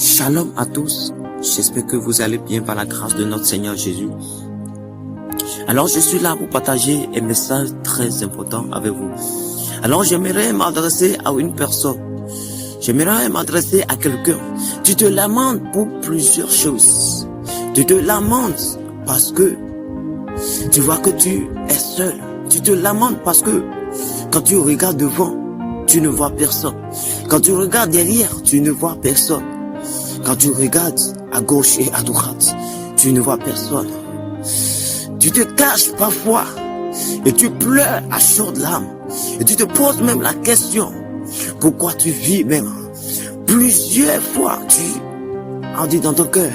Shalom à tous, j'espère que vous allez bien par la grâce de notre Seigneur Jésus. Alors je suis là pour partager un message très important avec vous. Alors j'aimerais m'adresser à une personne, j'aimerais m'adresser à quelqu'un. Tu te lamentes pour plusieurs choses. Tu te lamentes parce que tu vois que tu es seul. Tu te lamentes parce que quand tu regardes devant, tu ne vois personne. Quand tu regardes derrière, tu ne vois personne. Quand tu regardes à gauche et à droite, tu ne vois personne. Tu te caches parfois et tu pleures à chaudes larmes. Et tu te poses même la question, pourquoi tu vis même? Plusieurs fois, tu en dis dans ton cœur,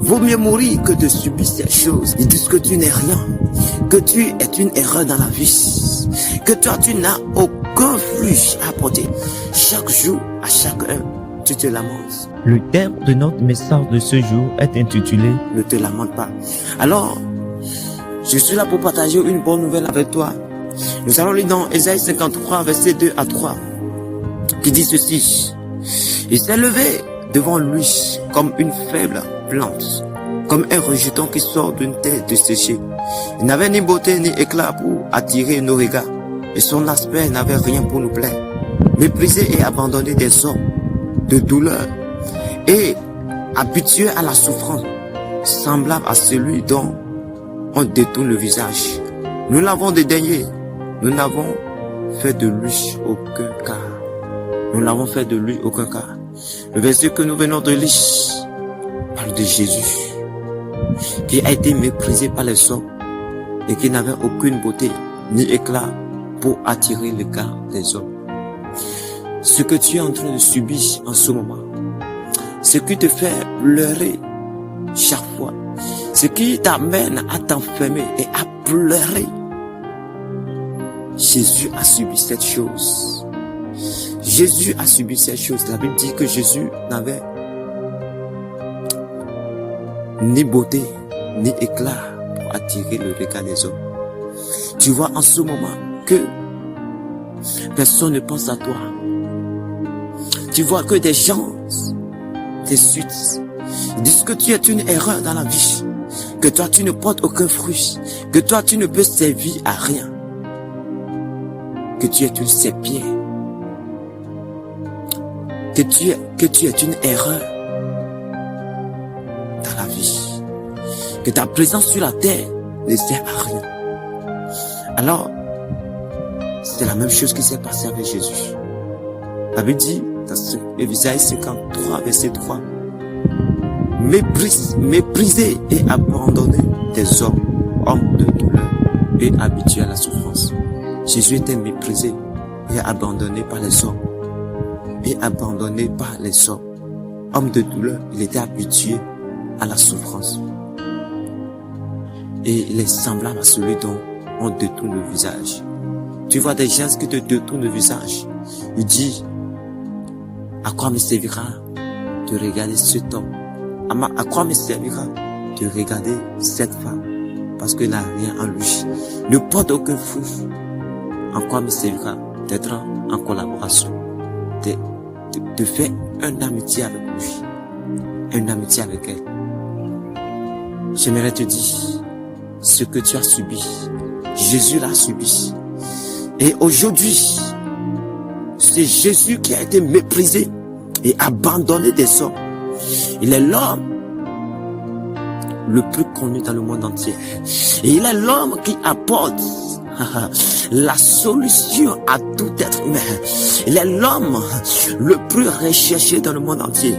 vaut mieux mourir que de subir ces choses. Ils disent que tu n'es rien, que tu es une erreur dans la vie, que toi tu n'as aucun fruit à apporter. Chaque jour, à chaque heure, tu te lamentes. Le thème de notre message de ce jour est intitulé « Ne te lamente pas ». Alors, je suis là pour partager une bonne nouvelle avec toi. Nous allons lire dans Ésaïe 53, versets 2 à 3, qui dit ceci. « Il s'est levé devant lui comme une faible plante, comme un rejeton qui sort d'une terre desséchée. Il n'avait ni beauté ni éclat pour attirer nos regards, et son aspect n'avait rien pour nous plaire. Méprisé et abandonné des hommes de douleur, et habitué à la souffrance, semblable à celui dont on détourne le visage. Nous l'avons dédaigné, nous n'avons fait de lui aucun cas. Nous n'avons fait de lui aucun cas. » Le verset que nous venons de lire parle de Jésus, qui a été méprisé par les hommes et qui n'avait aucune beauté ni éclat pour attirer le regard des hommes. Ce que tu es en train de subir en ce moment, ce qui te fait pleurer chaque fois, ce qui t'amène à t'enfermer et à pleurer, Jésus a subi cette chose. Jésus a subi cette chose. La Bible dit que Jésus n'avait ni beauté, ni éclat pour attirer le regard des hommes. Tu vois en ce moment que personne ne pense à toi. Tu vois que des gens t'insultent. Ils disent que tu es une erreur dans la vie. Que toi tu ne portes aucun fruit. Que toi tu ne peux servir à rien. Que tu es une serpillère. Que tu es une erreur dans la vie. Que ta présence sur la terre ne sert à rien. Alors, c'est la même chose qui s'est passée avec Jésus. La Bible dit, dans Ésaïe 53, verset 3, méprisé et abandonné des hommes de douleur et habitués à la souffrance. Jésus était méprisé et abandonné par les hommes. Et abandonné par les hommes. Homme de douleur, il était habitué à la souffrance. Et il est semblable à celui dont on détourne le visage. Tu vois des gens qui te détournent le visage. Il dit, à quoi me servira de regarder cet homme? À quoi me servira de regarder cette femme? Parce qu'il n'a rien en lui. Ne porte aucun fruit. En quoi me servira d'être en collaboration? De faire une amitié avec lui, une amitié avec elle. J'aimerais te dire, ce que tu as subi, Jésus l'a subi. Et aujourd'hui, c'est Jésus qui a été méprisé et abandonné des hommes. Il est l'homme le plus connu dans le monde entier. Et il est l'homme qui apporte la solution à tout être humain. Il est l'homme le plus recherché dans le monde entier.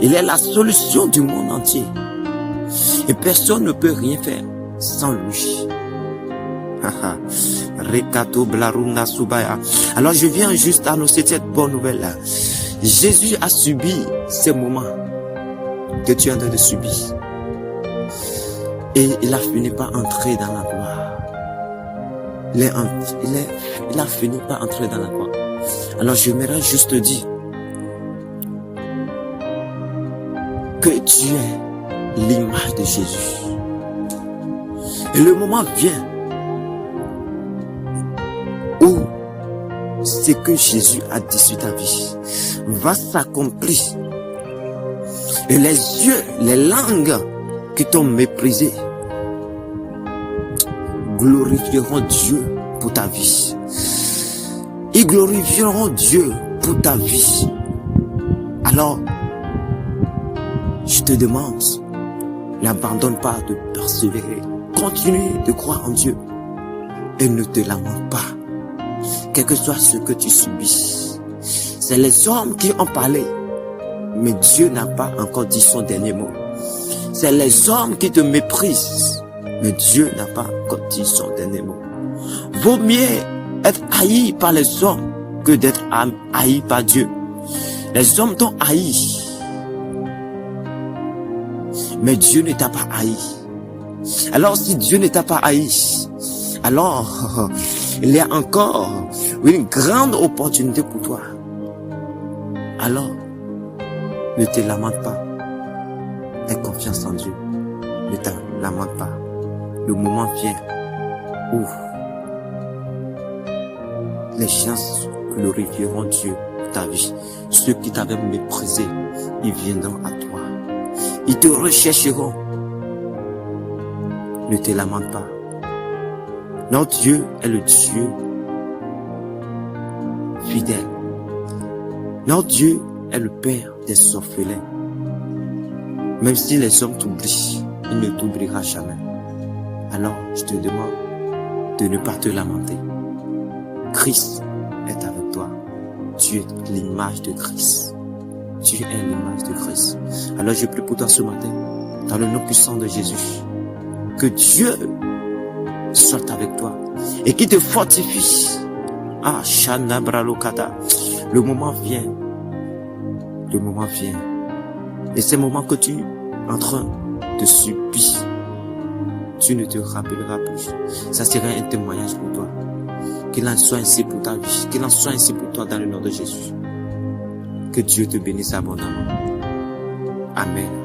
Il est la solution du monde entier. Et personne ne peut rien faire sans lui. Alors je viens juste annoncer cette bonne nouvelle là. Jésus a subi ces moments que tu es en train de subir. Et il a fini par entrer dans la gloire. Il a fini par entrer dans la gloire. Alors j'aimerais juste te dire que tu es l'image de Jésus. Et le moment vient où ce que Jésus a dit sur ta vie va s'accomplir Et les yeux, les langues qui t'ont méprisé glorifieront Dieu pour ta vie. Ils glorifieront Dieu pour ta vie. Alors, je te demande, n'abandonne pas de persévérer. Continue de croire en Dieu. Et ne te lamente pas. Quel que soit ce que tu subis. C'est les hommes qui ont parlé. Mais Dieu n'a pas encore dit son dernier mot. C'est les hommes qui te méprisent. Mais Dieu n'a pas encore dit son dernier mot. Vaut mieux être haï par les hommes que d'être haï par Dieu. Les hommes t'ont haï. Mais Dieu ne t'a pas haï. Alors si Dieu ne t'a pas haï, alors il y a encore une grande opportunité pour toi. Alors, ne te lamente pas. Aie confiance en Dieu. Ne te lamente pas. Le moment vient où les gens glorifieront Dieu pour ta vie. Ceux qui t'avaient méprisé, ils viendront à toi. Ils te rechercheront. Ne te lamente pas. Notre Dieu est le Dieu fidèle. Notre Dieu est le Père des orphelins. Même si les hommes t'oublient, il ne t'oubliera jamais. Alors, je te demande de ne pas te lamenter. Christ est avec toi. Tu es l'image de Christ. Tu es l'image de Christ. Alors, je prie pour toi ce matin, dans le nom puissant de Jésus, que Dieu soit avec toi et qu'il te fortifie. Ah, Shana Bralokata. Le moment vient. Le moment vient. Et ces moments que tu es en train de subir, tu ne te rappelleras plus. Ça sera un témoignage pour toi. Qu'il en soit ainsi pour ta vie. Qu'il en soit ainsi pour toi dans le nom de Jésus. Que Dieu te bénisse abondamment. Amen.